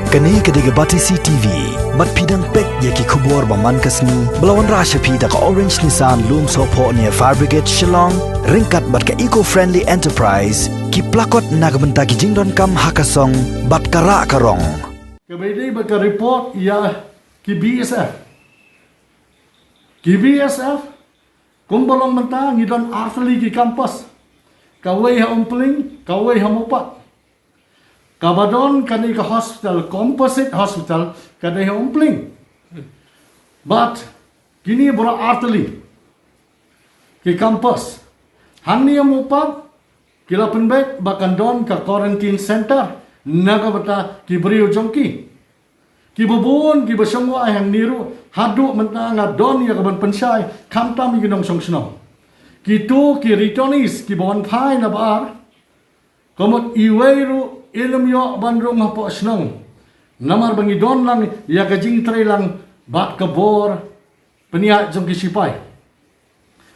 Kani kediga Batisi TV, mat pidang pek yaki kubur baman kasni, belawan rasha pida ka Orange Nissan Loom Sopo near Fire Brigade Shillong, ringkat bat ka eco-friendly enterprise, ki plakot nagbenta ki jingdon kam hakasong, bat kara karong. Kabidi bat ka report ya ki BSF. Ki BSF, kumbalong menta ngidon arteli ki kampus, kawai ha umpling, kawai ha mupat. Kabadon kani ka hospital, composite hospital, kani ha umpling. But, kini bora arteli, ki kampus. Hani ang upat, kila penbek, bakan don ka quarantine center, nagabata ki beriu jongki. Ki bubun, ki basangwa ay hang niru, hadu menta nga don ya kaban pensay, kamtam yung ginong song. Ki tu, ki returnees, ki bawan pay na baar, kamot iwayru, ilum yo bandrong hapo asnong. Namar bangi don lang ya kajing tray lang bat kabor peniat jong kisipay.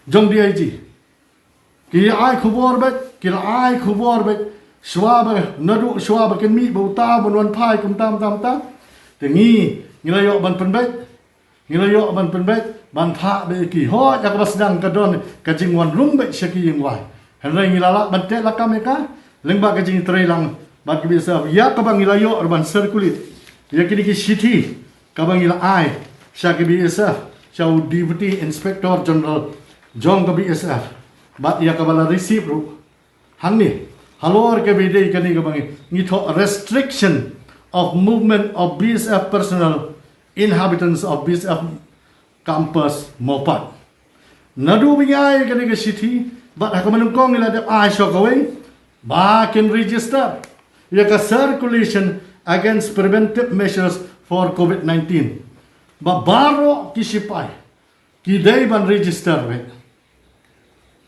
Jong DIG. Ki ay kubor bet, ki ay kubor bet. Swaba nadu swaba ken mi bauta bonwan pai kum tam tengi ngilayo ban penbet. Ngilayo ban penbet ban tha be ki ho jak basdang kadon kajing wan rum bet syaki yang wai. Henry ngilala ban te lakam ka lengba kajing tray lang bat bisa ya kabang ilayo urban circuit ya kini ki city kabang ila ai sya ki bisa sya deputy inspector general jong ka BSF bat ya kabala receive ru hanni halor ke bide kani kabang ngitho restriction of movement of BSF personnel inhabitants of BSF campus Mopat nadu bingay kani ka city bat hakamanung kong ila dep ai sya kawai ba can register yaka circulation against preventive measures for COVID-19. Babaro kisipay. Kiday ban register we.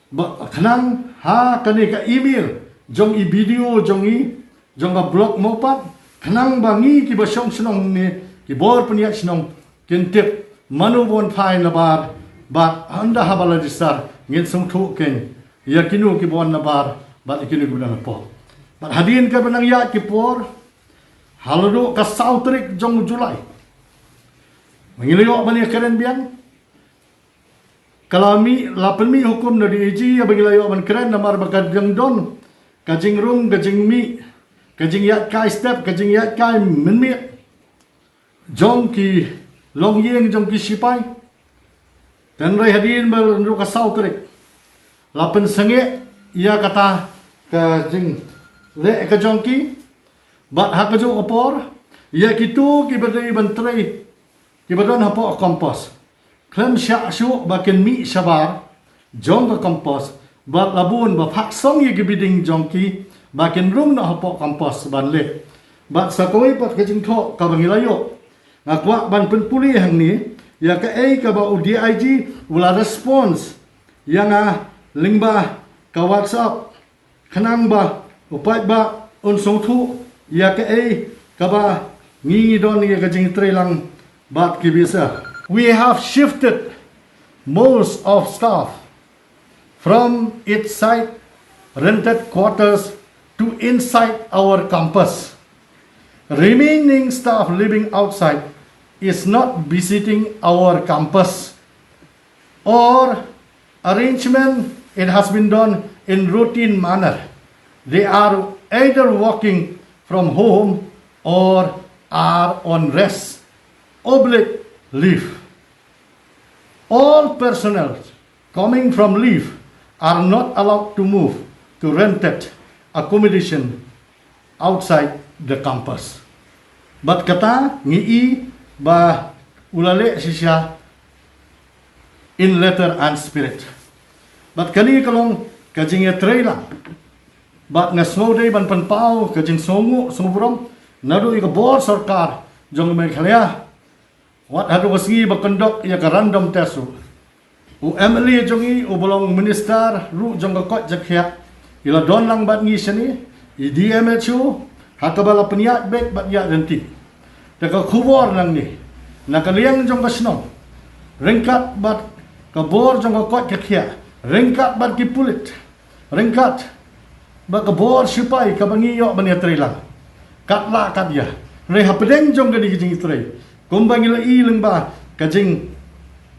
Ba kanang ha kani ka email jong i video jong ka blog mo pat kanang bangi ki basyong sunong ni ki bor punya sunong kintip manubon phai na bar bat anda habala register ngin sung thu ken yakinu ki bon na bar bat ikinu ki na po. Hadirin ka benang ya kipor halado ka sautrik jong Julai. Mengilayo bani keren biang. Kalami lapenmi hukum na DIG ya mengilayo ban keren namar bakad jang don. Kajing rung kajing mi kajing ya kai step kajing ya kai menmi. Jong ki long yeng jong ki sipai. Dan rai hadirin baru ka sautrik. Lapen senge ia kata kajing le ka jongki bat ha ka jong opor ya kitu ki badai bantrai ki badon hapo kompos klem sya syu baken mi sabar jong ka kompos bat labun ba phak song ye ki biding jongki baken rum na hapo kompos ban le bat sakoi pat ka jing tho ka bangilayo ngakwa ban penpuli hang ni ya ka ai ka ba DIG wala response yang lingba ka WhatsApp kanang ba upat ba unsong thu ya ke kaba ngi don ni ka jing tre lang bat ki bisa. We have shifted most of staff from its site rented quarters to inside our campus. Remaining staff living outside is not visiting our campus or arrangement. It has been done in routine manner. They are either working from home or are on rest, oblique leave. All personnel coming from leave are not allowed to move to rented accommodation outside the campus. But kata ngi ba ulale siya in letter and spirit. But kani kalong kajing ya trailer. Bat nga snow day ban panpao kajing songo sumubrong nado ika bor sarkar jong may khalya wat hadu wasgi ba conduct ya ka random test u MLA jongi u bolong minister ru jong ka kot jakya ila don lang bat ngi sini i DMHU hakabala peniat bet bat ya denti ta ka khubor lang ni nakaliang jong ka snow ringkat bat ka bor jong ka kot jakya ringkat bat ki pulit ringkat ba kabor sipai kabangiyo bani trilang katla kat ya Rai hapedeng jong gadi kajing itrai. Kumbang ila i lengba kajing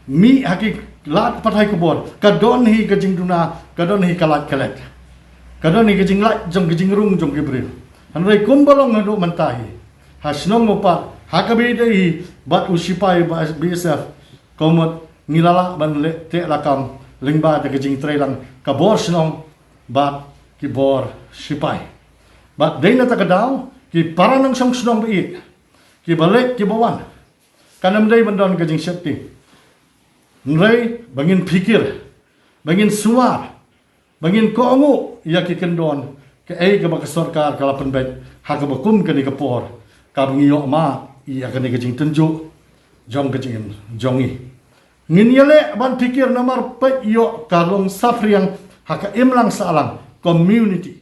mi haki lat patai kubor. Kadon hi kajing duna, kadon hi kalat kalet. Kadon hi kajing lat jong kajing rung jong kibril. Hanrai kumbalong ngado mantahi. Hasnong mopat hakabi dei bat usipai ba BSF komot ngilala ban le te lakam lengba de kajing itrai lang kabor snong bat kibor sipai. Bat dei na takadaw ki paranang sang snong bai ki balik ki bawan kanam dei bandon kajing safety nrai bangin pikir bangin suar bangin kongu ya ki kendon ke ai ke bak sarkar kalapan baik ha ke bakum ke ni kapor ka bangiyo ma iya ke ni kajing tunjuk jong kajing jongi ngin yale ban pikir namar pe yo kalong safriang ha ka imlang salang community